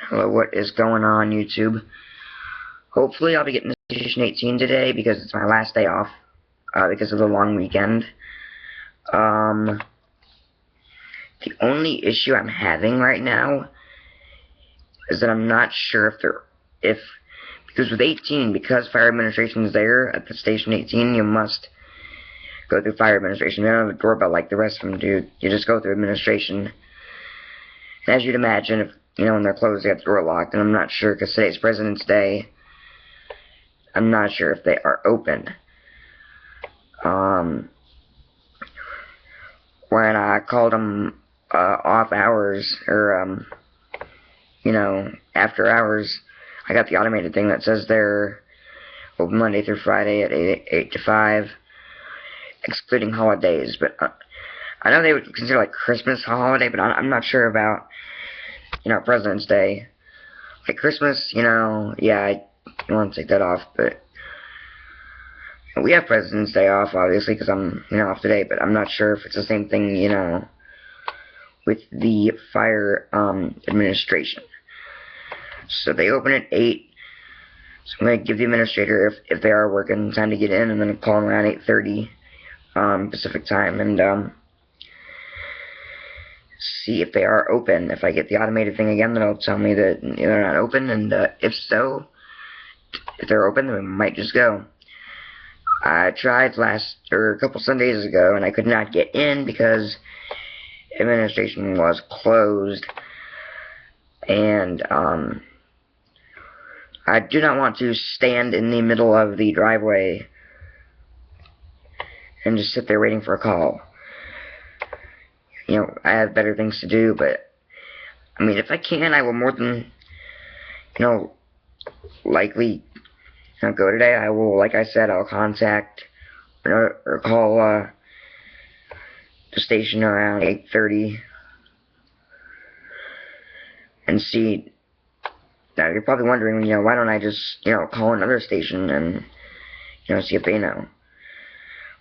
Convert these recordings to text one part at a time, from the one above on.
Hello, what is going on, YouTube? Hopefully I'll be getting to Station 18 today because it's my last day off, because of the long weekend. The only issue I'm having right now is that I'm not sure because with 18, because fire administration is there at the Station 18, you must go through fire administration. They don't have a doorbell like the rest of them do. You just go through administration. And as you'd imagine, if when they're closed, they have the door locked, and I'm not sure, because today's President's Day, I'm not sure if they are open. When I called them off hours, or, after hours, I got the automated thing that says they're open Monday through Friday at 8 to 5, excluding holidays, but I know they would consider, like, Christmas a holiday, but I'm not sure about President's Day. Like Christmas, yeah, I want to take that off, but we have President's Day off, obviously, because I'm, off today, but I'm not sure if it's the same thing, with the fire, administration. So they open at 8, so I'm going to give the administrator, if they are working, time to get in, and then call them around 8:30, Pacific time, and, see if they are open. If I get the automated thing again, then it'll tell me that they're not open, and if they're open, then we might just go. I tried a couple Sundays ago, and I could not get in because administration was closed, and I do not want to stand in the middle of the driveway and just sit there waiting for a call. I have better things to do, but, I mean, if I can, I will more than, likely, go today. I will, like I said, I'll contact, or call, the station around 8:30, and see. Now, you're probably wondering, why don't I just, call another station and, see if they know.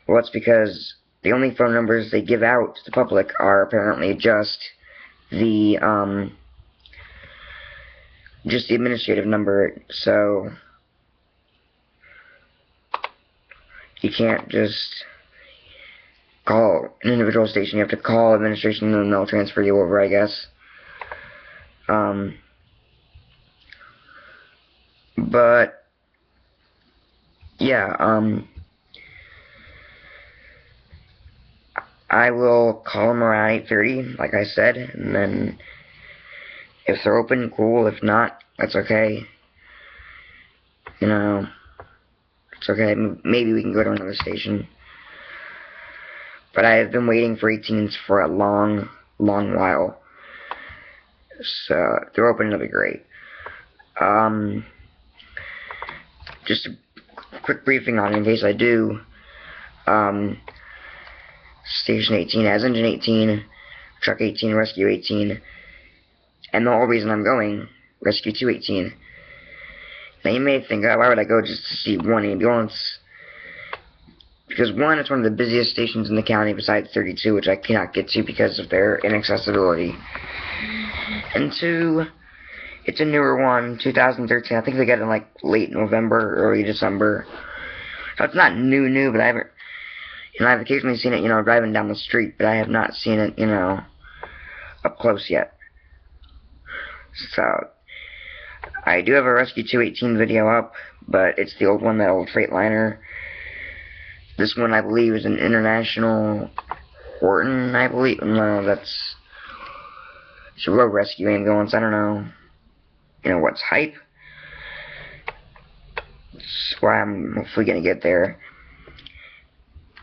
Well, it's because the only phone numbers they give out to the public are apparently just the administrative number, so you can't just call an individual station. You have to call administration, and then they'll transfer you over, I guess. But yeah, I will call them around 8:30, like I said, and then if they're open, cool. If not, that's okay. It's okay. Maybe we can go to another station. But I have been waiting for 18s for a long, long while. So, if they're open, it'll be great. Just a quick briefing on it in case I do. Station 18 has Engine 18, Truck 18, Rescue 18, and the whole reason I'm going, Rescue 218. Now you may think, why would I go just to see one ambulance? Because one, it's one of the busiest stations in the county besides 32, which I cannot get to because of their inaccessibility. And two, it's a newer one, 2013. I think they got it in like late November, early December. So it's not new, but I've occasionally seen it, driving down the street, but I have not seen it, up close yet. So, I do have a Rescue 218 video up, but it's the old one, that old Freightliner. This one, I believe, is an International Horton, I believe. No, that's a road rescue ambulance. I don't know. What's hype? That's why I'm hopefully going to get there.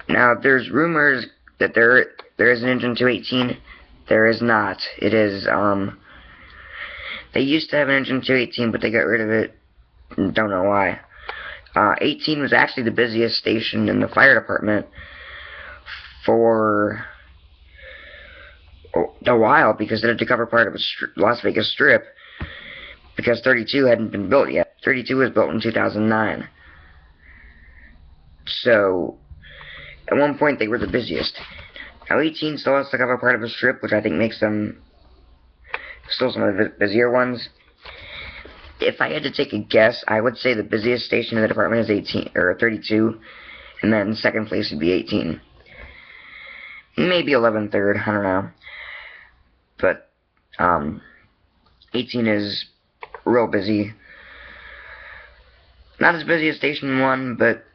Now, there's rumors that there is an Engine 218. There is not. It is, they used to have an Engine 218, but they got rid of it. Don't know why. 18 was actually the busiest station in the fire department for a while, because it had to cover part of a Las Vegas Strip, because 32 hadn't been built yet. 32 was built in 2009. So, at one point, they were the busiest. Now, 18 still has to cover part of a strip, which I think makes them still some of the busier ones. if I had to take a guess, I would say the busiest station in the department is 18 or 32, and then second place would be 18. Maybe 11 third, I don't know. But 18 is real busy. Not as busy as Station 1, but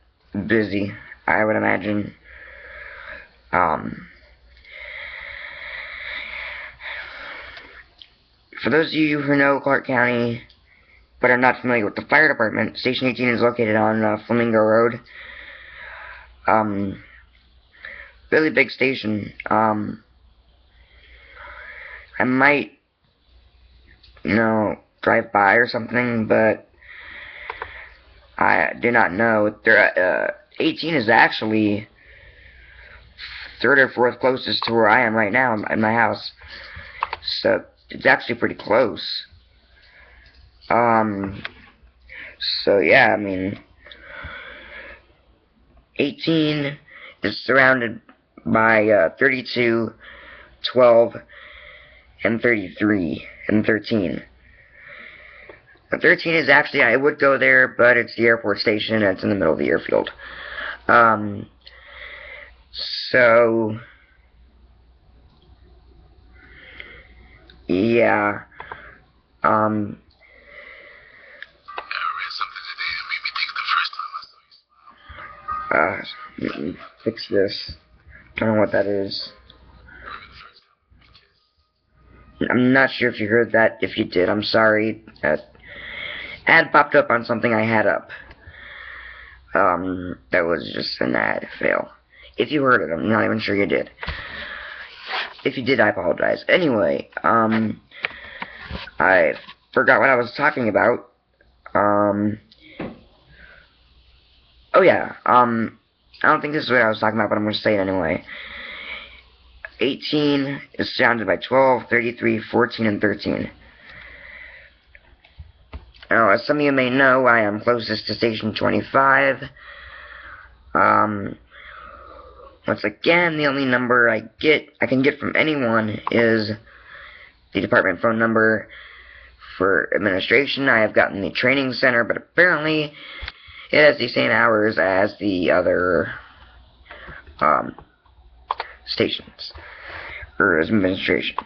busy, I would imagine. For those of you who know Clark County, but are not familiar with the fire department, Station 18 is located on Flamingo Road. Really big station. I might, drive by or something, but I do not know. 18 is actually third or fourth closest to where I am right now in my house. So it's actually pretty close. So yeah, I mean, 18 is surrounded by 32, 12, and 33, and 13. 13 is actually, I would go there, but it's the airport station, and it's in the middle of the airfield. So, yeah, fix this. Don't know what that is. I'm not sure if you heard that. If you did, I'm sorry. Ad popped up on something I had up. That was just an ad fail. If you heard it, I'm not even sure you did. If you did, I apologize. Anyway, I forgot what I was talking about. Oh yeah, I don't think this is what I was talking about, but I'm going to say it anyway. 18 is surrounded by 12, 33, 14, and 13. Now, as some of you may know, I am closest to Station 25. Once again, the only number I can get from anyone is the department phone number. For administration, I have gotten the training center, but apparently it has the same hours as the other stations or administration.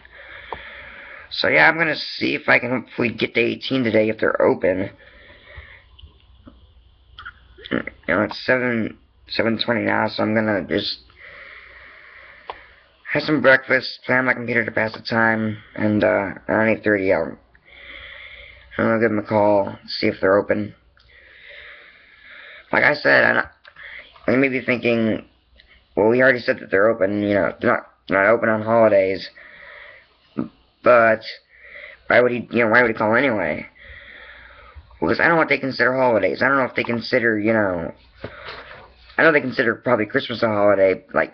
So yeah, I'm gonna see if I can hopefully get to 18 today if they're open. It's 7:20 now, so I'm gonna just have some breakfast, play on my computer to pass the time, and around 8:30 I'll give them a call, see if they're open. Like I said, I may be thinking, well, we already said that they're open, they're not open on holidays. But why would he call anyway? Because I don't know what they consider holidays. I don't know if they consider, I know they consider probably Christmas a holiday, like,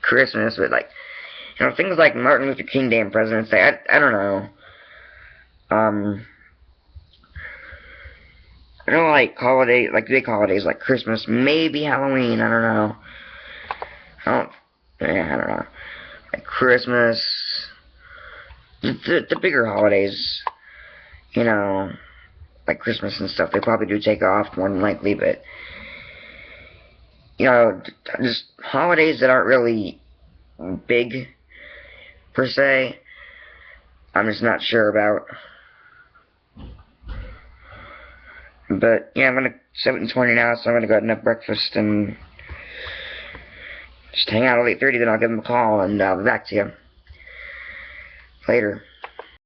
Christmas, but like, things like Martin Luther King Day and President's Day. I don't know. I don't like big holidays like Christmas, maybe Halloween. I don't know. I don't know. Like Christmas. The bigger holidays, like Christmas and stuff, they probably do take off more than likely, but, just holidays that aren't really big, per se, I'm just not sure about. But, yeah, 7:20 now, so I'm gonna go ahead and have breakfast and just hang out till 8:30, then I'll give them a call, and I'll be back to you later.